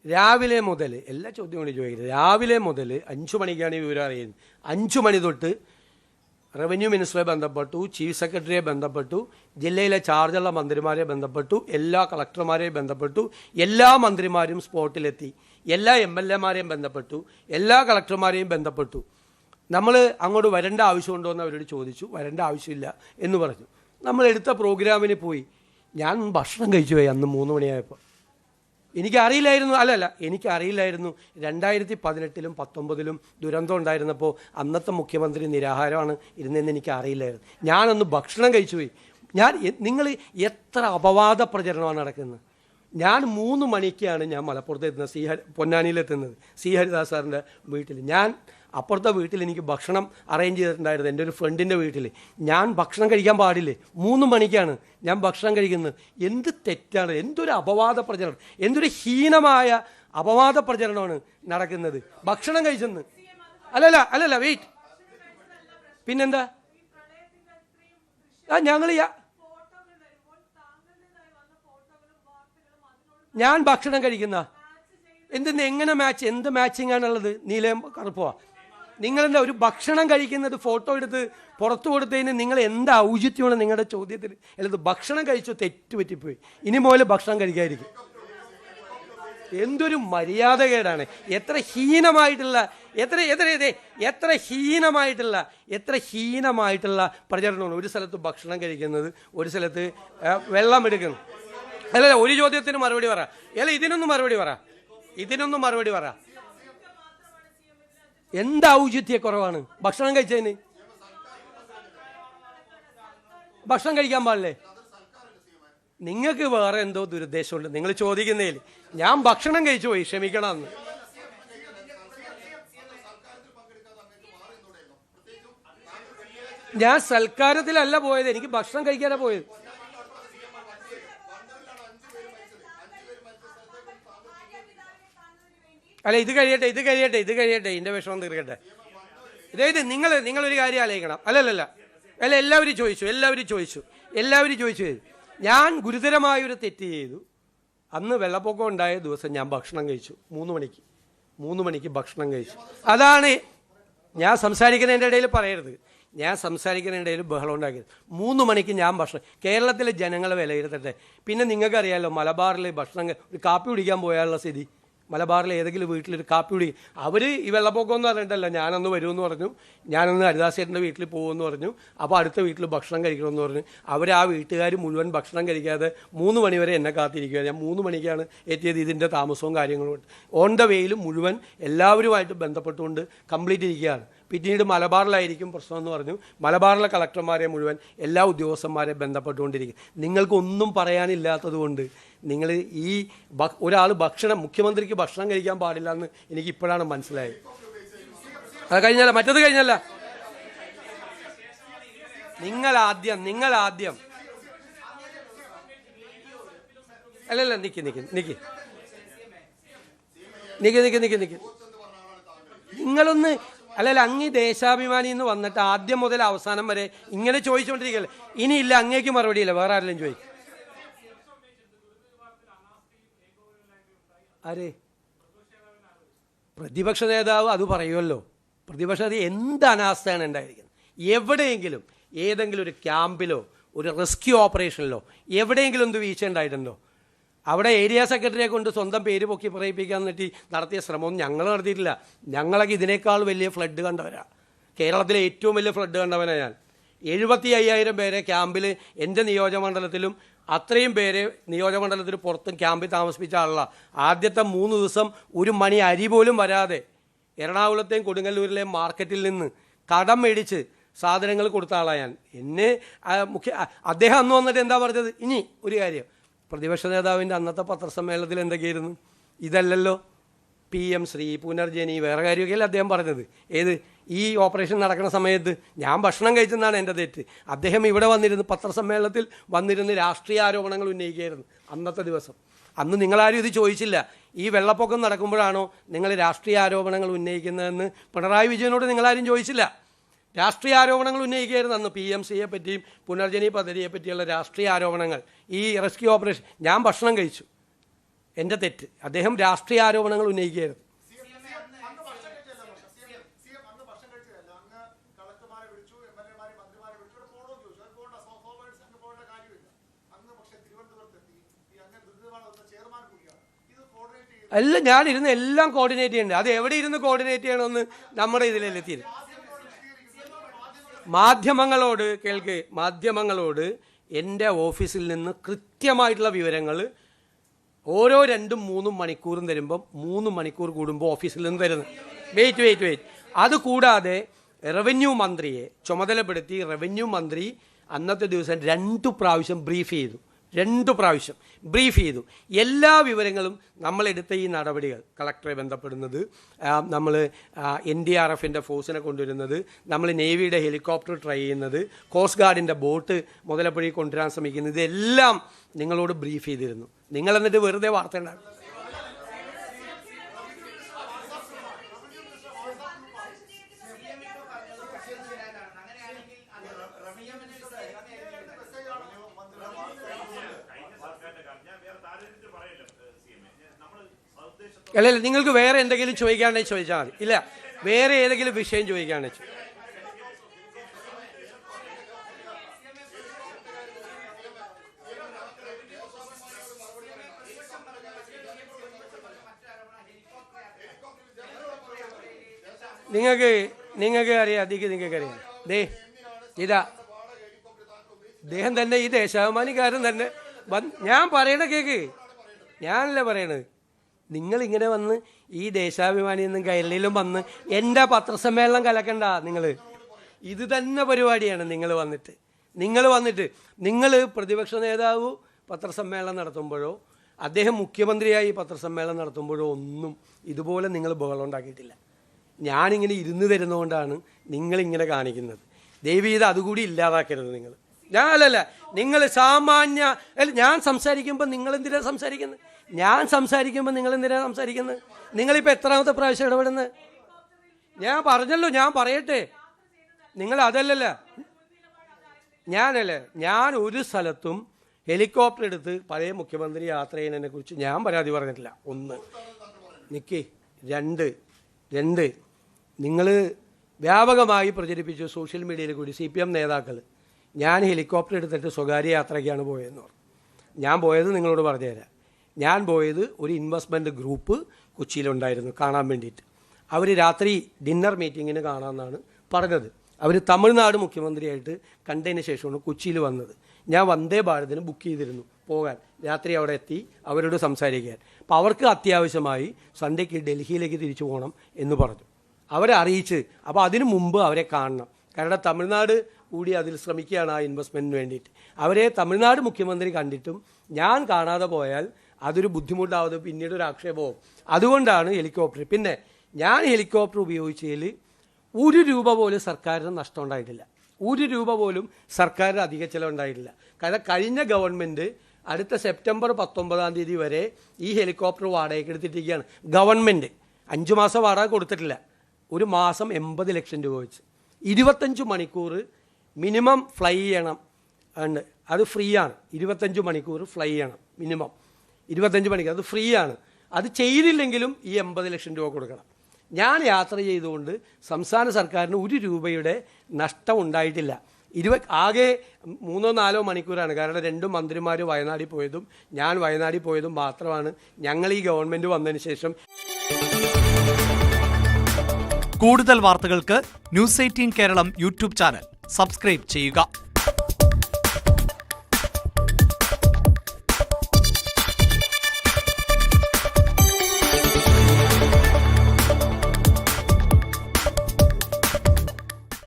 രാവിലെ മുതൽ എല്ലാ ചോദ്യങ്ങളും ചോദിക്കുന്നത്. രാവിലെ മുതൽ 5 മണിക്കാണ് ഈ വിവരം അറിയുന്നത്. 5 മണി തൊട്ട് റവന്യൂ മിനിസ്റ്ററെ ബന്ധപ്പെട്ടു, ചീഫ് സെക്രട്ടറിയെ ബന്ധപ്പെട്ടു, ജില്ലയിലെ ചാർജുള്ള മന്ത്രിമാരെ ബന്ധപ്പെട്ടു, എല്ലാ കളക്ടർമാരെയും ബന്ധപ്പെട്ടു, എല്ലാ മന്ത്രിമാരും സ്പോട്ടിലെത്തി, എല്ലാ MLA-മാരെയും ബന്ധപ്പെട്ടു, എല്ലാ കളക്ടർമാരെയും ബന്ധപ്പെട്ടു. നമ്മൾ അങ്ങോട്ട് വരേണ്ട ആവശ്യമുണ്ടോ എന്ന് അവരോട് ചോദിച്ചു. വരേണ്ട ആവശ്യമില്ല എന്ന് പറഞ്ഞു. നമ്മൾ എടുത്ത പ്രോഗ്രാമിന് പോയി. ഞാൻ ഭക്ഷണം കഴിച്ചു പോയി അന്ന് 3 മണിയായപ്പോൾ. എനിക്കറിയില്ലായിരുന്നു, എനിക്കറിയില്ലായിരുന്നു 2018-ലും 19-ലും ദുരന്തം ഉണ്ടായിരുന്നപ്പോൾ അന്നത്തെ മുഖ്യമന്ത്രി നിരാഹാരമാണ് ഇരുന്നതെന്ന് എനിക്കറിയില്ലായിരുന്നു. ഞാനന്ന് ഭക്ഷണം കഴിച്ചു പോയി. നിങ്ങൾ എത്ര അപവാദ പ്രചരണമാണ് നടക്കുന്നത്. ഞാൻ 3 മണിക്കാണ് ഞാൻ മലപ്പുറത്ത് എത്തുന്നത്, പൊന്നാനിയിലെത്തുന്നത്, സി ഹരിദാസ് സാറിൻ്റെ വീട്ടിൽ. ഞാൻ അപ്പുറത്തെ വീട്ടിൽ എനിക്ക് ഭക്ഷണം അറേഞ്ച് ചെയ്തിട്ടുണ്ടായിരുന്നു, എൻ്റെ ഒരു ഫ്രണ്ടിൻ്റെ വീട്ടിൽ. ഞാൻ ഭക്ഷണം കഴിക്കാൻ പാടില്ലേ? 3 മണിക്കാണ് ഞാൻ ഭക്ഷണം കഴിക്കുന്നത്. എന്ത് തെറ്റാണ്, എന്തൊരു അപവാദ പ്രചരണം, എന്തൊരു ഹീനമായ അപവാദ പ്രചരണമാണ് നടക്കുന്നത്. ഭക്ഷണം കഴിച്ചെന്ന് അല്ലല്ല വെയിറ്റ്, പിന്നെന്താ? ഞങ്ങൾ ഞാൻ ഭക്ഷണം കഴിക്കുന്ന എങ്ങനെ മാച്ച്, എന്ത് മാച്ചിങ് ആണുള്ളത്? നീലയും കറുപ്പോ? നിങ്ങളെന്താ ഒരു ഭക്ഷണം കഴിക്കുന്നത് ഫോട്ടോ എടുത്ത് പുറത്തു കൊടുത്തതിന് നിങ്ങൾ എന്താ ഔചിത്യമാണ് നിങ്ങളുടെ ചോദ്യത്തിൽ? അല്ലത് ഭക്ഷണം കഴിച്ചു, തെറ്റുപറ്റിപ്പോയി, ഇനി മുതൽ ഭക്ഷണം കഴിക്കാതിരിക്കും. എന്തൊരു മര്യാദകേടാണ്. എത്ര ഹീനമായിട്ടുള്ള പ്രചരണമാണ്. ഒരു സ്ഥലത്ത് ഭക്ഷണം കഴിക്കുന്നത്, ഒരു സ്ഥലത്ത് വെള്ളം എടുക്കുന്നു. അല്ലല്ല, ഒരു ചോദ്യത്തിന് മറുപടി പറ. ഇതിനൊന്നും മറുപടി പറ. എന്താ ഔചിത്യക്കുറവാണ് ഭക്ഷണം കഴിച്ചതിന്? ഭക്ഷണം കഴിക്കാൻ പാടില്ലേ? നിങ്ങൾക്ക് വേറെ എന്തോ ദുരുദ്ദേശമുണ്ട് നിങ്ങൾ ചോദിക്കുന്നതിൽ. ഞാൻ ഭക്ഷണം കഴിച്ചു പോയി, ക്ഷമിക്കണം. എന്ന് ഞാൻ സൽക്കാരത്തിലല്ല പോയത്, എനിക്ക് ഭക്ഷണം കഴിക്കാനാണ് പോയത്. അല്ല, ഇത് കഴിയട്ടെ, ഇതിൻ്റെ വിഷമം തീർക്കട്ടെ. അതായത് നിങ്ങളൊരു കാര്യം ആലോചിക്കണം. അല്ല, എല്ലാവരും ചോദിച്ചു. ഞാൻ ഗുരുതരമായൊരു തെറ്റ് ചെയ്തു. അന്ന് വെള്ളപ്പൊക്കം ഉണ്ടായ ദിവസം ഞാൻ ഭക്ഷണം കഴിച്ചു 3 മണിക്ക് ഭക്ഷണം കഴിച്ചു. അതാണ് ഞാൻ സംസാരിക്കുന്നതിൻ്റെ ഇടയിൽ പറയരുത്. ഞാൻ സംസാരിക്കുന്നതിൻ്റെ ഇടയിൽ ബഹളം ഉണ്ടാക്കിയത്. 3 മണിക്ക് ഞാൻ ഭക്ഷണം, കേരളത്തിലെ ജനങ്ങളെ വിലയിരുത്തട്ടെ. പിന്നെ നിങ്ങൾക്കറിയാമല്ലോ, മലബാറിൽ ഒരു കാപ്പി കുടിക്കാൻ പോയാലുള്ള സ്ഥിതി. മലബാറിൽ ഏതെങ്കിലും വീട്ടിലൊരു കാപ്പി കുടിക്കും. അവർ ഈ വെള്ളപ്പൊക്കം എന്ന് പറഞ്ഞിട്ടല്ല, ഞാനൊന്ന് വരുമെന്ന് പറഞ്ഞു, ഞാനൊന്ന് ഹരിദാസേട്ടൻ്റെ വീട്ടിൽ പോകുമെന്ന് പറഞ്ഞു. അപ്പോൾ അടുത്ത വീട്ടിൽ ഭക്ഷണം കഴിക്കണമെന്ന് പറഞ്ഞു. ആ വീട്ടുകാർ മുഴുവൻ ഭക്ഷണം കഴിക്കാതെ 3 മണി വരെ എന്നെ കാത്തിരിക്കുക. ഞാൻ 3 മണിക്കാണ് എത്തിയത്. ഇതിൻ്റെ താമസവും കാര്യങ്ങളും ഓൺ ദ വേയിൽ മുഴുവൻ എല്ലാവരുമായിട്ട് ബന്ധപ്പെട്ടുകൊണ്ട് കംപ്ലീറ്റ് ഇരിക്കുകയാണ്. പിന്നീട് മലബാറിലായിരിക്കും പ്രശ്നം എന്ന് പറഞ്ഞു. മലബാറിലെ കളക്ടർമാരെ മുഴുവൻ എല്ലാ ഉദ്യോഗസ്ഥന്മാരെ ബന്ധപ്പെട്ടുകൊണ്ടിരിക്കും. നിങ്ങൾക്കൊന്നും പറയാനില്ലാത്തത് കൊണ്ട് നിങ്ങൾ ഒരാൾ മുഖ്യമന്ത്രിക്ക് ഭക്ഷണം കഴിക്കാൻ പാടില്ല എന്ന് എനിക്ക് ഇപ്പോഴാണ് മനസ്സിലായത്. അത് കഴിഞ്ഞല്ല, മറ്റത് കഴിഞ്ഞല്ല. നിങ്ങൾ ആദ്യം അല്ലല്ല, നിക്ക് നിങ്ങളൊന്ന് അങ്ങ് ദേശാഭിമാനി എന്ന് വന്നിട്ട് ആദ്യം മുതൽ അവസാനം വരെ ഇങ്ങനെ ചോദിച്ചുകൊണ്ടിരിക്കുകയല്ലേ. ഇനിയില്ല, അങ്ങേക്ക് മറുപടിയില്ല, വേറെ ആരെങ്കിലും ചോദിക്കും. ആര്? പ്രതിപക്ഷ നേതാവ് അത് പറയുമല്ലോ. പ്രതിപക്ഷ എന്ത് അനാസ്ഥയാണ് ഉണ്ടായിരിക്കുന്നത്. എവിടെയെങ്കിലും ഏതെങ്കിലും ഒരു ക്യാമ്പിലോ ഒരു റെസ്ക്യൂ ഓപ്പറേഷനിലോ എവിടെയെങ്കിലും എന്ത് വീഴ്ച ഉണ്ടായിട്ടുണ്ടോ? അവിടെ ഏരിയ സെക്രട്ടറിയെ കൊണ്ട് സ്വന്തം പേര് പൊക്കി പറയിപ്പിക്കാൻ വേണ്ടി നടത്തിയ ശ്രമമൊന്നും ഞങ്ങൾ നടത്തിയിട്ടില്ല. ഞങ്ങളൊക്കെ ഇതിനേക്കാൾ വലിയ ഫ്ലഡ് കണ്ടവരാണ്. കേരളത്തിലെ ഏറ്റവും വലിയ ഫ്ലഡ് കണ്ടവനാണ് ഞാൻ. 75,000 പേരെ ക്യാമ്പിൽ എൻ്റെ നിയോജകമണ്ഡലത്തിലും അത്രയും പേരെ നിയോജകമണ്ഡലത്തിന് പുറത്തും ക്യാമ്പിൽ താമസിപ്പിച്ച ആളാണ്. ആദ്യത്തെ 3 ദിവസം 1 മണി അരി പോലും വരാതെ എറണാകുളത്തെയും കൊടുങ്ങല്ലൂരിലെയും മാർക്കറ്റിൽ നിന്ന് കടം മേടിച്ച് സാധനങ്ങൾ കൊടുത്ത ആളാണ് ഞാൻ. അദ്ദേഹം അന്ന് വന്നിട്ട് എന്താ പറഞ്ഞത്? ഇനി ഒരു കാര്യം, പ്രതിപക്ഷ നേതാവിൻ്റെ അന്നത്തെ പത്രസമ്മേളനത്തിൽ എന്തൊക്കെയായിരുന്നു? ഇതല്ലല്ലോ PM ശ്രീ, പുനർജനി, വേറെ കാര്യമൊക്കെയല്ലേ അദ്ദേഹം പറഞ്ഞത്. ഈ ഓപ്പറേഷൻ നടക്കുന്ന സമയത്ത് ഞാൻ ഭക്ഷണം കഴിച്ചെന്നാണ് എൻ്റെ തെറ്റ്. അദ്ദേഹം ഇവിടെ വന്നിരുന്ന് പത്രസമ്മേളനത്തിൽ വന്നിരുന്ന് രാഷ്ട്രീയ ആരോപണങ്ങൾ ഉന്നയിക്കുകയായിരുന്നു അന്നത്തെ ദിവസം. അന്ന് നിങ്ങളാരും ഇത് ചോദിച്ചില്ല. ഈ വെള്ളപ്പൊക്കം നടക്കുമ്പോഴാണോ നിങ്ങൾ രാഷ്ട്രീയ ആരോപണങ്ങൾ ഉന്നയിക്കുന്നതെന്ന് പിണറായി വിജയനോട് നിങ്ങളാരും ചോദിച്ചില്ല. രാഷ്ട്രീയ ആരോപണങ്ങൾ ഉന്നയിക്കുകയായിരുന്നു അന്ന്. PMCയെ പറ്റിയും പുനർജനി പദ്ധതിയെ പറ്റിയുള്ള രാഷ്ട്രീയ ആരോപണങ്ങൾ. ഈ റെസ്ക്യൂ ഓപ്പറേഷൻ ഞാൻ ഭക്ഷണം കഴിച്ചു. എൻ്റെ തെറ്റ്. അദ്ദേഹം രാഷ്ട്രീയ ആരോപണങ്ങൾ ഉന്നയിക്കുകയായിരുന്നു. അല്ല, ഞാനിരുന്ന് എല്ലാം കോർഡിനേറ്റ് ചെയ്യണ്ടേ. അത് എവിടെ ഇരുന്ന് കോർഡിനേറ്റ് ചെയ്യണമെന്ന് നമ്മുടെ ഇതിലല്ലേ എത്തിയത്. മാധ്യമങ്ങളോട് എൻ്റെ ഓഫീസിൽ നിന്ന് കൃത്യമായിട്ടുള്ള വിവരങ്ങൾ ഓരോ 2-3 മണിക്കൂറും തരുമ്പം 3 മണിക്കൂർ കൂടുമ്പോൾ ഓഫീസിൽ നിന്ന് തരുന്നത്. വെയിറ്റ് അതുകൂടാതെ റവന്യൂ മന്ത്രിയെ ചുമതലപ്പെടുത്തി റവന്യൂ മന്ത്രി അന്നത്തെ ദിവസം 2 പ്രാവശ്യം ബ്രീഫ് ചെയ്തു. എല്ലാ വിവരങ്ങളും നമ്മളെടുത്ത ഈ നടപടികൾ, കളക്ടറെ ബന്ധപ്പെടുന്നത്, നമ്മൾ NDRFൻ്റെ ഫോഴ്സിനെ കൊണ്ടുവരുന്നത്, നമ്മൾ നേവിയുടെ ഹെലികോപ്റ്റർ ട്രൈ ചെയ്യുന്നത്, കോസ്റ്റ് ഗാർഡിൻ്റെ ബോട്ട് മുതലപ്പുഴയിൽ കൊണ്ടുവരാൻ ശ്രമിക്കുന്നത്, ഇതെല്ലാം നിങ്ങളോട് ബ്രീഫ് ചെയ്തിരുന്നു. നിങ്ങൾ എന്നിട്ട് വെറുതെ വാർത്ത ഉണ്ടാകും. അല്ല, നിങ്ങൾക്ക് വേറെ എന്തെങ്കിലും ചോദിക്കാണെങ്കിൽ ചോദിച്ചാൽ മതി. ഇല്ല, വേറെ ഏതെങ്കിലും വിഷയം ചോദിക്കുകയാണെന്ന് വെച്ചാൽ. നിങ്ങൾക്ക് അറിയാം, നിങ്ങൾക്കറിയാം. ഇദ്ദേഹം തന്നെ, ഈ ദേശാഭിമാനിക്കാരൻ തന്നെ ഞാൻ പറയണ കേക്ക്, ഞാനല്ല പറയണത്. നിങ്ങളിങ്ങനെ വന്ന് ഈ ദേശാഭിമാനിയിൽ നിന്നും കൈരളിയിലും വന്ന് എൻ്റെ പത്രസമ്മേളനം കലക്കണ്ട. ഇത് തന്നെ പരിപാടിയാണ്. നിങ്ങൾ പ്രതിപക്ഷ നേതാവ് പത്രസമ്മേളനം നടത്തുമ്പോഴോ അദ്ദേഹം മുഖ്യമന്ത്രിയായി പത്രസമ്മേളനം നടത്തുമ്പോഴോ ഒന്നും ഇതുപോലെ നിങ്ങൾ ബഹളം ഉണ്ടാക്കിയിട്ടില്ല. ഞാനിങ്ങനെ ഇരുന്ന് തരുന്നതുകൊണ്ടാണ് നിങ്ങളിങ്ങനെ കാണിക്കുന്നത്. ദയവീത് അതുകൂടി ഇല്ലാതാക്കരുത്. നിങ്ങൾ സാമാന്യ ഞാൻ സംസാരിക്കുമ്പോൾ നിങ്ങളെന്തിനാ സംസാരിക്കുന്നത്? നിങ്ങളിപ്പോൾ എത്രാമത്തെ പ്രാവശ്യം ഇടപെടുന്നത്? ഞാൻ പറഞ്ഞല്ലോ, ഞാൻ പറയട്ടെ. നിങ്ങൾ അതല്ലല്ല, ഞാൻ ഒരു സ്ഥലത്തും ഹെലികോപ്റ്റർ എടുത്ത് പഴയ മുഖ്യമന്ത്രി യാത്ര ചെയ്യുന്നതിനെ കുറിച്ച് ഞാൻ പരാതി പറഞ്ഞിട്ടില്ല. 1 2 നിങ്ങൾ വ്യാപകമായി പ്രചരിപ്പിച്ചു സോഷ്യൽ മീഡിയയിൽ കൂടി CPM നേതാക്കൾ ഞാൻ ഹെലികോപ്റ്റർ എടുത്തിട്ട് സ്വകാര്യ യാത്രയ്ക്കാണ് പോയതെന്ന് പറഞ്ഞു. ഞാൻ പോയത് നിങ്ങളോട് പറഞ്ഞുതരാം. ഞാൻ പോയത് ഒരു ഇൻവെസ്റ്റ്മെൻറ്റ് ഗ്രൂപ്പ് കൊച്ചിയിലുണ്ടായിരുന്നു കാണാൻ വേണ്ടിയിട്ട്. അവർ രാത്രി ഡിന്നർ മീറ്റിങ്ങിന് കാണാമെന്നാണ് പറഞ്ഞത്. അവർ തമിഴ്നാട് മുഖ്യമന്ത്രിയായിട്ട് കണ്ടതിന് ശേഷമാണ് കൊച്ചിയിൽ വന്നത്. ഞാൻ വന്ദേ ഭാരതിന് ബുക്ക് ചെയ്തിരുന്നു പോകാൻ. രാത്രി അവിടെ എത്തി അവരോട് സംസാരിക്കാൻ. അപ്പോൾ അവർക്ക് അത്യാവശ്യമായി സന്ധ്യയ്ക്ക് ഡൽഹിയിലേക്ക് തിരിച്ചു പോകണം എന്ന് പറഞ്ഞു. അവരെ അറിയിച്ച്, അപ്പോൾ അതിനു മുമ്പ് അവരെ കാണണം. കാരണം തമിഴ്നാട് കൂടി അതിൽ ശ്രമിക്കുകയാണ് ആ ഇൻവെസ്റ്റ്മെൻറ്റിന് വേണ്ടിയിട്ട്. അവരെ തമിഴ്നാട് മുഖ്യമന്ത്രി കണ്ടിട്ടും ഞാൻ കാണാതെ പോയാൽ അതൊരു ബുദ്ധിമുട്ടാവുന്നത്, പിന്നീട് ഒരു ആക്ഷേപവും. അതുകൊണ്ടാണ് ഹെലികോപ്റ്റർ. പിന്നെ ഞാൻ ഹെലികോപ്റ്റർ ഉപയോഗിച്ചതിൽ 1 രൂപ പോലും സർക്കാരിന് നഷ്ടം ഉണ്ടായിട്ടില്ല. 1 രൂപ പോലും സർക്കാരിന് അധിക ചിലവുണ്ടായിട്ടില്ല. കാരണം കഴിഞ്ഞ ഗവൺമെൻറ് അടുത്ത സെപ്റ്റംബർ 19 വരെ ഈ ഹെലികോപ്റ്റർ വാടകയ്ക്ക് എടുത്തിട്ടിരിക്കുകയാണ്. ഗവൺമെൻറ് 5 മാസം വാടക കൊടുത്തിട്ടില്ല. ഒരു മാസം 80 ലക്ഷം രൂപ വെച്ച് 25 മണിക്കൂർ മിനിമം ഫ്ലൈ ചെയ്യണം. അത് ഫ്രീ ആണ്. 25 മണിക്കൂർ ഫ്ലൈ ചെയ്യണം മിനിമം. 25 മണിക്കൂർ അത് ഫ്രീ ആണ്. അത് ചെയ്തില്ലെങ്കിലും ഈ 80 ലക്ഷം രൂപ കൊടുക്കണം. ഞാൻ യാത്ര ചെയ്തുകൊണ്ട് സംസ്ഥാന സർക്കാരിന് 1 രൂപയുടെ നഷ്ടം ഉണ്ടായിട്ടില്ല. ആകെ 3-4 മണിക്കൂറാണ്. കാരണം 2 മന്ത്രിമാർ വയനാട്ടിൽ പോയതും ഞാൻ വയനാട്ടിൽ പോയതും മാത്രമാണ് ഞങ്ങൾ ഈ ഗവൺമെൻറ് വന്നതിന് ശേഷം. കൂടുതൽ വാർത്തകൾക്ക് News 18 Keralam YouTube channel subscribe ചെയ്യുക.